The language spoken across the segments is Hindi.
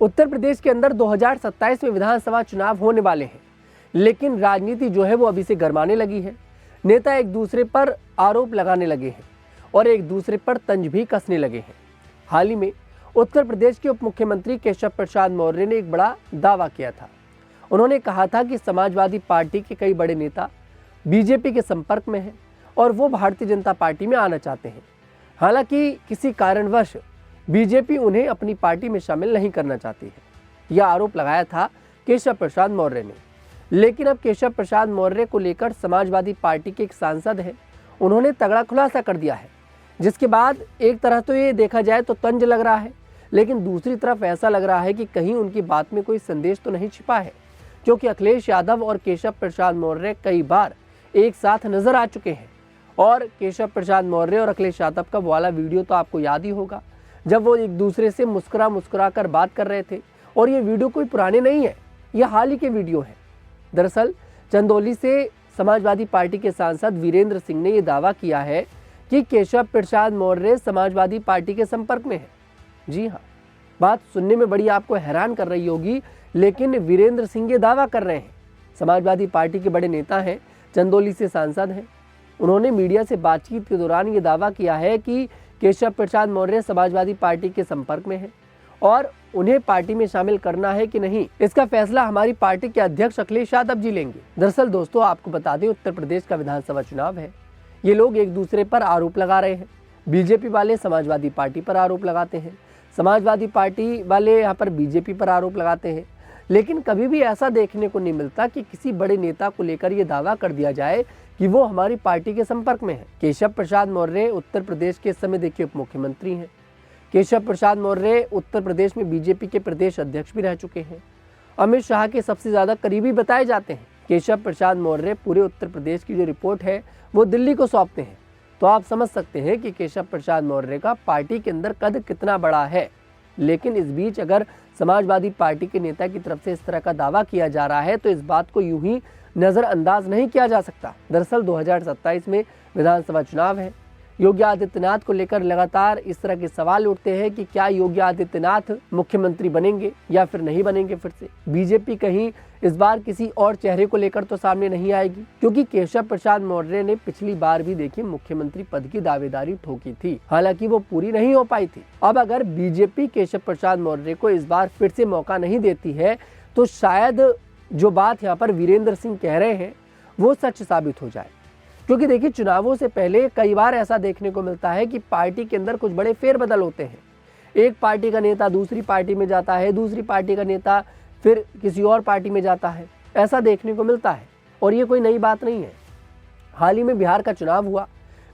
उत्तर प्रदेश के अंदर 2027 में विधानसभा चुनाव होने वाले हैं, लेकिन राजनीति जो है वो अभी से गरमाने लगी है। नेता एक दूसरे पर आरोप लगाने लगे हैं और एक दूसरे पर तंज भी कसने लगे हैं। हाल ही में उत्तर प्रदेश के उप मुख्यमंत्री केशव प्रसाद मौर्य ने एक बड़ा दावा किया था। उन्होंने कहा था कि समाजवादी पार्टी के कई बड़े नेता बीजेपी के संपर्क में हैं और वो भारतीय जनता पार्टी में आना चाहते हैं। हालांकि किसी कारणवश बीजेपी उन्हें अपनी पार्टी में शामिल नहीं करना चाहती है। यह आरोप लगाया था केशव प्रसाद मौर्य ने। लेकिन अब केशव प्रसाद मौर्य को लेकर समाजवादी पार्टी के एक सांसद हैं, उन्होंने तगड़ा खुलासा कर दिया है, जिसके बाद एक तरह तो ये देखा जाए तो तंज लग रहा है, लेकिन दूसरी तरफ ऐसा लग रहा है कि कहीं उनकी बात में कोई संदेश तो नहीं छिपा है, क्योंकि अखिलेश यादव और केशव प्रसाद मौर्य कई बार एक साथ नजर आ चुके हैं। और केशव प्रसाद मौर्य और अखिलेश यादव का वो वाला वीडियो तो आपको याद ही होगा, जब वो एक दूसरे से मुस्कुरा कर बात कर रहे थे। और ये वीडियो कोई पुराने नहीं है, ये हाल ही के वीडियो है। दरअसल चंदौली से समाजवादी पार्टी के सांसद वीरेंद्र सिंह ने यह दावा किया है कि केशव प्रसाद मौर्य समाजवादी पार्टी के संपर्क में है। जी हाँ, बात सुनने में बड़ी आपको हैरान कर रही होगी, लेकिन वीरेंद्र सिंह ये दावा कर रहे हैं। समाजवादी पार्टी के बड़े नेता हैं, चंदौली से सांसद हैं। उन्होंने मीडिया से बातचीत के दौरान ये दावा किया है कि केशव प्रसाद मौर्य समाजवादी पार्टी के संपर्क में है और उन्हें पार्टी में शामिल करना है कि नहीं, इसका फैसला हमारी पार्टी के अध्यक्ष अखिलेश यादव जी लेंगे। दरअसल दोस्तों, आपको बता दें, उत्तर प्रदेश का विधानसभा चुनाव है। ये लोग एक दूसरे पर आरोप लगा रहे हैं। बीजेपी वाले समाजवादी पार्टी पर आरोप लगाते हैं, समाजवादी पार्टी वाले यहाँ पर बीजेपी पर आरोप लगाते हैं। लेकिन कभी भी ऐसा देखने को नहीं मिलता कि किसी बड़े नेता को लेकर ये दावा कर दिया जाए कि वो हमारी पार्टी के संपर्क में है। केशव प्रसाद मौर्य उत्तर प्रदेश के समय देखिए उप मुख्यमंत्री हैं। केशव प्रसाद मौर्य उत्तर प्रदेश में बीजेपी के प्रदेश अध्यक्ष भी रह चुके हैं। अमित शाह के सबसे ज्यादा करीबी बताए जाते हैं। केशव प्रसाद मौर्य पूरे उत्तर प्रदेश की जो रिपोर्ट है वो दिल्ली को सौंपते हैं। तो आप समझ सकते हैं कि केशव प्रसाद मौर्य का पार्टी के अंदर कद कितना बड़ा है। लेकिन इस बीच अगर समाजवादी पार्टी के नेता की तरफ से इस तरह का दावा किया जा रहा है तो इस बात को यूं ही नजरअंदाज नहीं किया जा सकता। दरअसल 2027 में विधानसभा चुनाव है। योगी आदित्यनाथ को लेकर लगातार इस तरह के सवाल उठते हैं कि क्या योगी आदित्यनाथ मुख्यमंत्री बनेंगे या फिर नहीं बनेंगे। फिर से बीजेपी कहीं इस बार किसी और चेहरे को लेकर तो सामने नहीं आएगी, क्योंकि केशव प्रसाद मौर्य ने पिछली बार भी देखिए मुख्यमंत्री पद की दावेदारी ठोकी थी, हालांकि वो पूरी नहीं हो पाई थी। अब अगर बीजेपी केशव प्रसाद मौर्य को इस बार फिर से मौका नहीं देती है तो शायद जो बात यहाँ पर वीरेंद्र सिंह कह रहे हैं वो सच साबित हो जाए। क्योंकि देखिए, चुनावों से पहले कई बार ऐसा देखने को मिलता है कि पार्टी के अंदर कुछ बड़े फेरबदल होते हैं। एक पार्टी का नेता दूसरी पार्टी में जाता है, दूसरी पार्टी का नेता फिर किसी और पार्टी में जाता है, ऐसा देखने को मिलता है और ये कोई नई बात नहीं है। हाल ही में बिहार का चुनाव हुआ।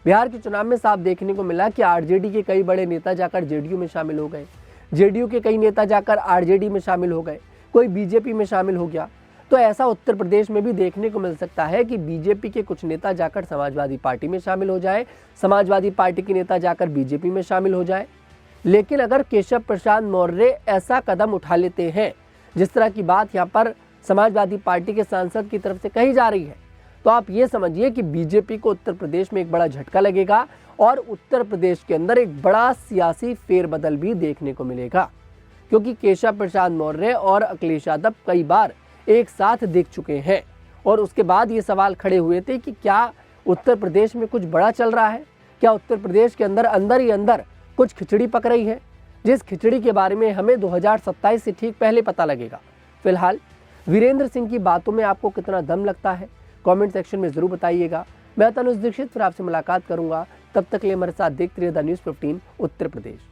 बिहार के चुनाव में साफ देखने को मिला कि आरजेडी के कई बड़े नेता जाकर जेडीयू में शामिल हो गए, जेडीयू के कई नेता जाकर आरजेडी में शामिल हो गए, कोई बीजेपी में शामिल हो गया। तो ऐसा उत्तर प्रदेश में भी देखने को मिल सकता है कि बीजेपी के कुछ नेता जाकर समाजवादी पार्टी में शामिल हो जाए, समाजवादी पार्टी के नेता जाकर बीजेपी में शामिल हो जाए। लेकिन अगर केशव प्रसाद मौर्य ऐसा कदम उठा लेते हैं, जिस तरह की बात यहाँ पर समाजवादी पार्टी के सांसद की तरफ से कही जा रही है, तो आप ये समझिए कि बीजेपी को उत्तर प्रदेश में एक बड़ा झटका लगेगा और उत्तर प्रदेश के अंदर एक बड़ा सियासी फेरबदल भी देखने को मिलेगा। क्योंकि केशव प्रसाद मौर्य और अखिलेश यादव कई बार एक साथ दिख चुके हैं और उसके बाद ये सवाल खड़े हुए थे कि क्या उत्तर प्रदेश में कुछ बड़ा चल रहा है, क्या उत्तर प्रदेश के अंदर ही अंदर कुछ खिचड़ी पक रही है, जिस खिचड़ी के बारे में हमें 2027 से ठीक पहले पता लगेगा। फिलहाल वीरेंद्र सिंह की बातों में आपको कितना दम लगता है, कमेंट सेक्शन में जरूर बताइएगा। मैं तनुज दीक्षित फिर आपसे मुलाकात करूंगा, तब तक के लिए हमारे साथ देखते रहिए द न्यूज़ 15 उत्तर प्रदेश।